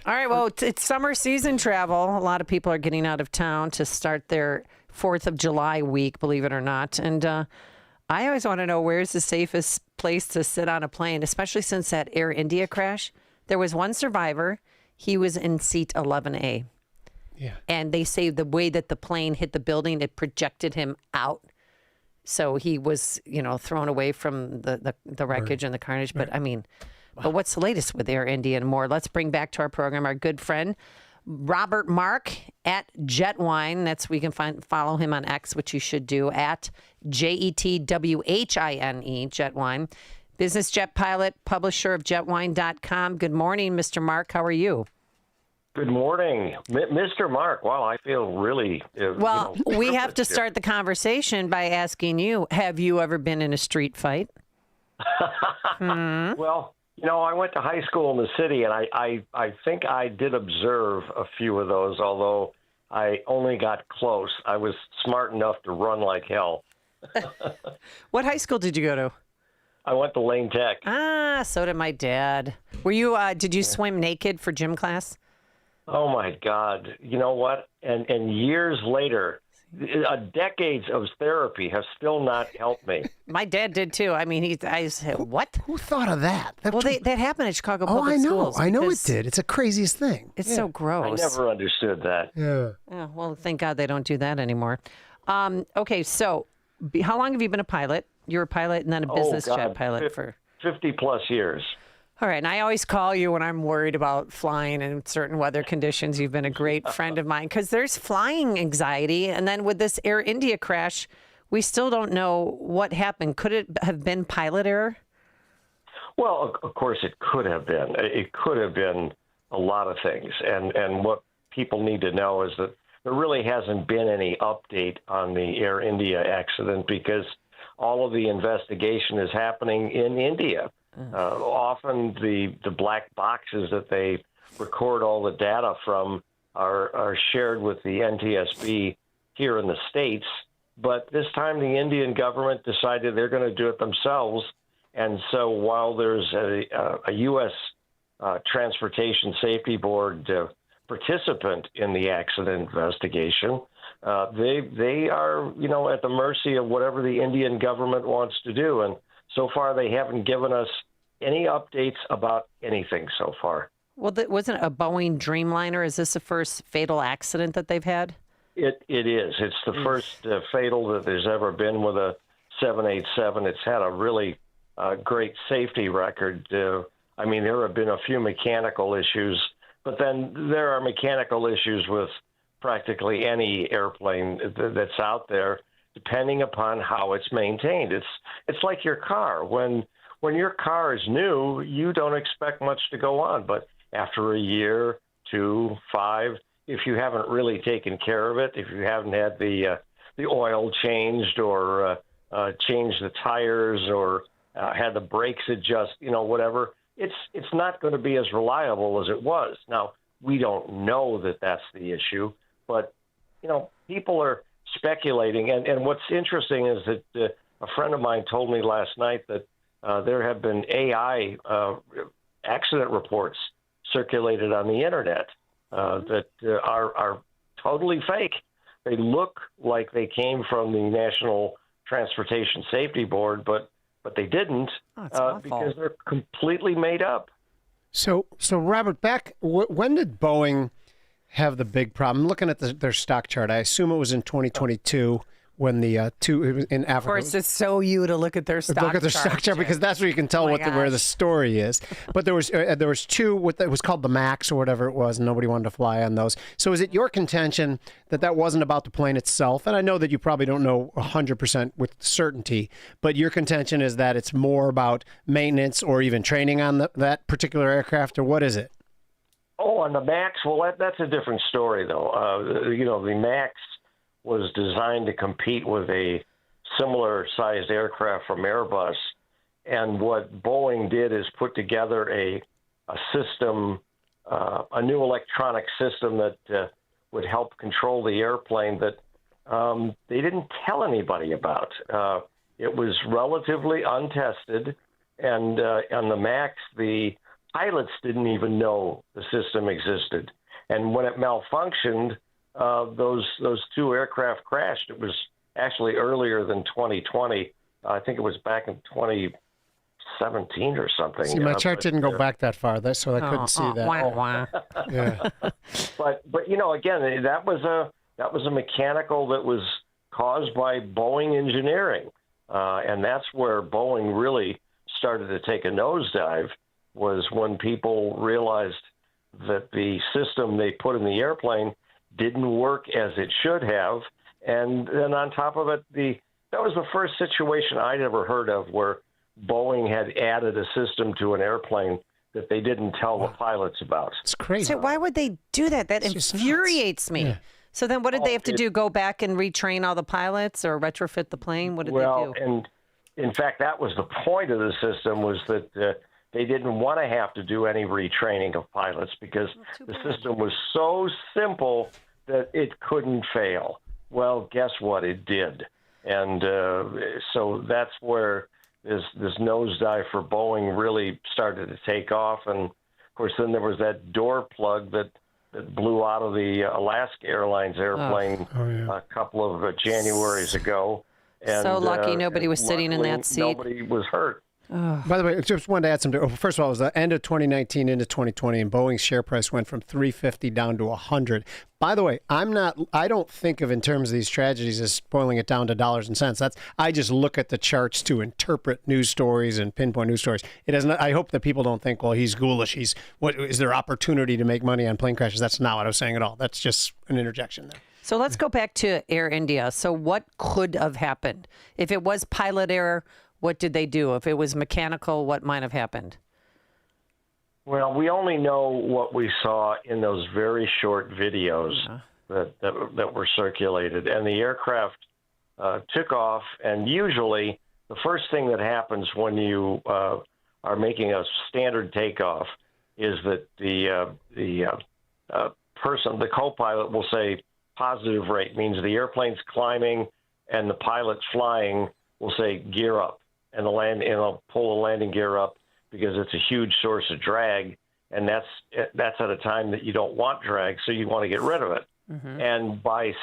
All right, well, it's summer season travel. A lot of people are getting out of town to start their 4th of July week, believe it or not. And I always want to know, where's the safest place to sit on a plane, especially since that Air India crash. There was one survivor. He was in seat 11A. Yeah. And they say the way that the plane hit the building, it projected him out. So he was, thrown away from the wreckage and the carnage. But I mean, but what's the latest with Air India and more? Let's bring back to our program our good friend, Robert Mark at JetWhine. We can follow him on X, which you should do, at JetWhine, JetWhine. Business jet pilot, publisher of JetWhine.com. Good morning, Mr. Mark. How are you? Good morning, Mr. Mark. Wow, I feel really... we have to start the conversation by asking you, have you ever been in a street fight? Well, I went to high school in the city, and I think I did observe a few of those, although I only got close. I was smart enough to run like hell. What high school did you go to? I went to Lane Tech. Ah, so did my dad. Were you? Did you swim naked for gym class? Oh, my God. You know what? And years later, decades of therapy have still not helped me. My dad did, too. I mean, I said, what? Who thought of that? That happened at Chicago Public Schools. I know it did. It's the craziest thing. It's so gross. I never understood that. Yeah. Well, thank God they don't do that anymore. Okay, so how long have you been a pilot? You're a pilot and then a business jet pilot for 50-plus years. All right, and I always call you when I'm worried about flying in certain weather conditions. You've been a great friend of mine because there's flying anxiety. And then with this Air India crash, we still don't know what happened. Could it have been pilot error? Well, of course it could have been. It could have been a lot of things. And what people need to know is that there really hasn't been any update on the Air India accident because all of the investigation is happening in India. Often the black boxes that they record all the data from are shared with the NTSB here in the States. But this time the Indian government decided they're going to do it themselves. And so while there's a U.S. Transportation Safety Board participant in the accident investigation, they are, at the mercy of whatever the Indian government wants to do. And so far, they haven't given us any updates about anything so far. Well, wasn't it a Boeing Dreamliner? Is this the first fatal accident that they've had? It is. It's the first fatal that there's ever been with a 787. It's had a really great safety record. I mean, there have been a few mechanical issues, but then there are mechanical issues with practically any airplane that's out there, depending upon how it's maintained. It's like your car. When your car is new, you don't expect much to go on. But after a year, 2, 5, if you haven't really taken care of it, if you haven't had the oil changed or changed the tires or had the brakes adjust, whatever, it's not going to be as reliable as it was. Now, we don't know that that's the issue, but, people are speculating. And what's interesting is that a friend of mine told me last night that there have been AI accident reports circulated on the internet that are totally fake. They look like they came from the National Transportation Safety Board, but they didn't because they're completely made up. So Robert, when did Boeing have the big problem? I'm looking at their stock chart. I assume it was in 2022 when the two in Africa. Of course, it's so you to look at their stock chart because that's where you can tell where the story is. But there was two. It was called the Max or whatever it was, and nobody wanted to fly on those. So is it your contention that wasn't about the plane itself? And I know that you probably don't know 100% with certainty, but your contention is that it's more about maintenance or even training on that particular aircraft, or what is it? Oh, on the Max, well, that's a different story, though. The Max was designed to compete with a similar-sized aircraft from Airbus, and what Boeing did is put together a system, a new electronic system that would help control the airplane that they didn't tell anybody about. It was relatively untested, and on the Max, the pilots didn't even know the system existed. And when it malfunctioned, those two aircraft crashed. It was actually earlier than 2020. I think it was back in 2017 or something. See, my chart didn't go back that far, so I couldn't see that. Wah, wah. Yeah. But again, that was a mechanical that was caused by Boeing engineering, and that's where Boeing really started to take a nosedive. Was when people realized that the system they put in the airplane didn't work as it should have, and then on top of it, that was the first situation I'd ever heard of where Boeing had added a system to an airplane that they didn't tell the pilots about. It's crazy. So why would they do that? That infuriates me. Yeah. So then what did they have to do? Go back and retrain all the pilots or retrofit the plane? What did they do? Well, and in fact, that was the point of the system, was that they didn't want to have to do any retraining of pilots because the system was so simple that it couldn't fail. Well, guess what? It did. And so that's where this nosedive for Boeing really started to take off. And, of course, then there was that door plug that blew out of the Alaska Airlines airplane a couple of Januaries ago. And, so lucky nobody was sitting in that seat. Nobody was hurt. Oh. By the way, just wanted to add something. First of all, it was the end of 2019 into 2020, and Boeing's share price went from $350 down to $100. By the way, I don't think of in terms of these tragedies as boiling it down to dollars and cents. I just look at the charts to interpret news stories and pinpoint news stories. It doesn't. I hope that people don't think, well, he's ghoulish. What is there opportunity to make money on plane crashes? That's not what I was saying at all. That's just an interjection there. So let's go back to Air India. So what could have happened? If it was pilot error, what did they do? If it was mechanical, what might have happened? Well, we only know what we saw in those very short videos that were circulated. And the aircraft took off, and usually the first thing that happens when you are making a standard takeoff is that the person, the co-pilot, will say positive rate, means the airplane's climbing and the pilot's flying will say gear up. And I'll pull the landing gear up because it's a huge source of drag, and that's at a time that you don't want drag, so you want to get rid of it. Mm-hmm. And by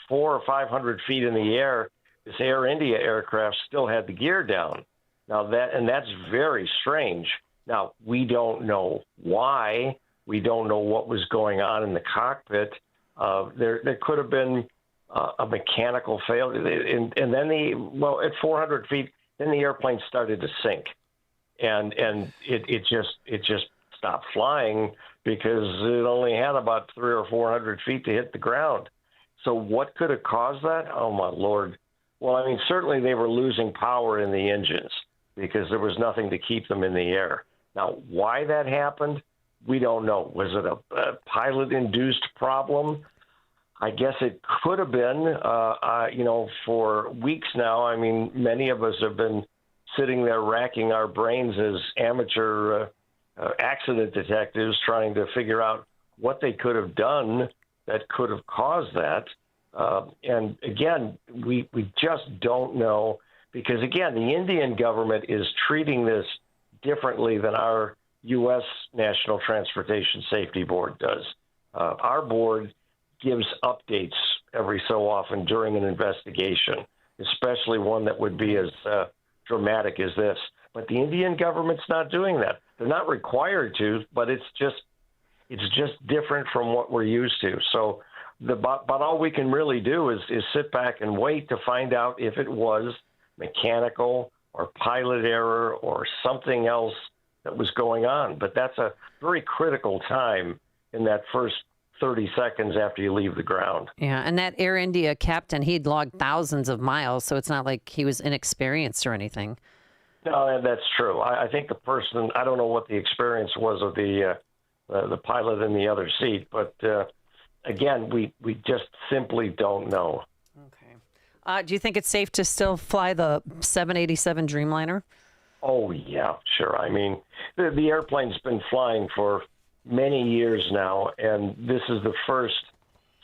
400 or 500 feet in the air, this Air India aircraft still had the gear down. Now that's very strange. Now we don't know why. We don't know what was going on in the cockpit. There could have been a mechanical failure, and then at 400 feet. Then the airplane started to sink, and it just stopped flying because it only had about 300 or 400 feet to hit the ground. So what could have caused that? Oh my Lord! Well, I mean, certainly they were losing power in the engines because there was nothing to keep them in the air. Now, why that happened, we don't know. Was it a pilot-induced problem? I guess it could have been, for weeks now. I mean, many of us have been sitting there racking our brains as amateur accident detectives trying to figure out what they could have done that could have caused that. And again, we just don't know because, again, the Indian government is treating this differently than our U.S. National Transportation Safety Board does. Our board gives updates every so often during an investigation, especially one that would be as dramatic as this. But the Indian government's not doing that. They're not required to, but it's just different from what we're used to. So but all we can really do is sit back and wait to find out if it was mechanical or pilot error or something else that was going on. But that's a very critical time in that first 30 seconds after you leave the ground. Yeah, and that Air India captain, he'd logged thousands of miles, so it's not like he was inexperienced or anything. No, that's true. I think the person, I don't know what the experience was of the pilot in the other seat, but again, we just simply don't know. Okay. Do you think it's safe to still fly the 787 Dreamliner? Oh, yeah, sure. I mean, the airplane's been flying for many years now, and this is the first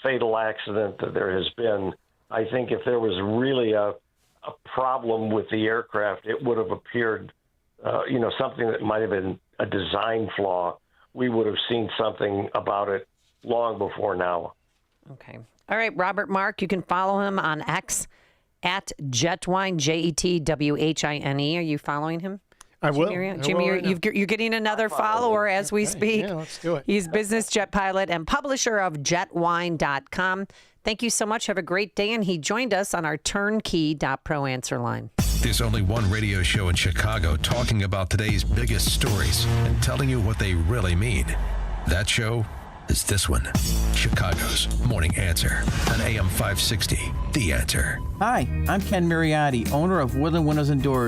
fatal accident that there has been. I think if there was really a problem with the aircraft, it would have appeared, something that might have been a design flaw, we would have seen something about it long before now. Okay. All right, Robert Mark, you can follow him on X at JetWhine, JetWhine. Are you following him? I will. Jimmy, you're getting another follower as we speak. Yeah, let's do it. He's business jet pilot and publisher of JetWhine.com. Thank you so much. Have a great day. And he joined us on our turnkey.pro answer line. There's only one radio show in Chicago talking about today's biggest stories and telling you what they really mean. That show is this one, Chicago's Morning Answer on AM 560, The Answer. Hi, I'm Ken Mariotti, owner of Woodland Windows and Doors.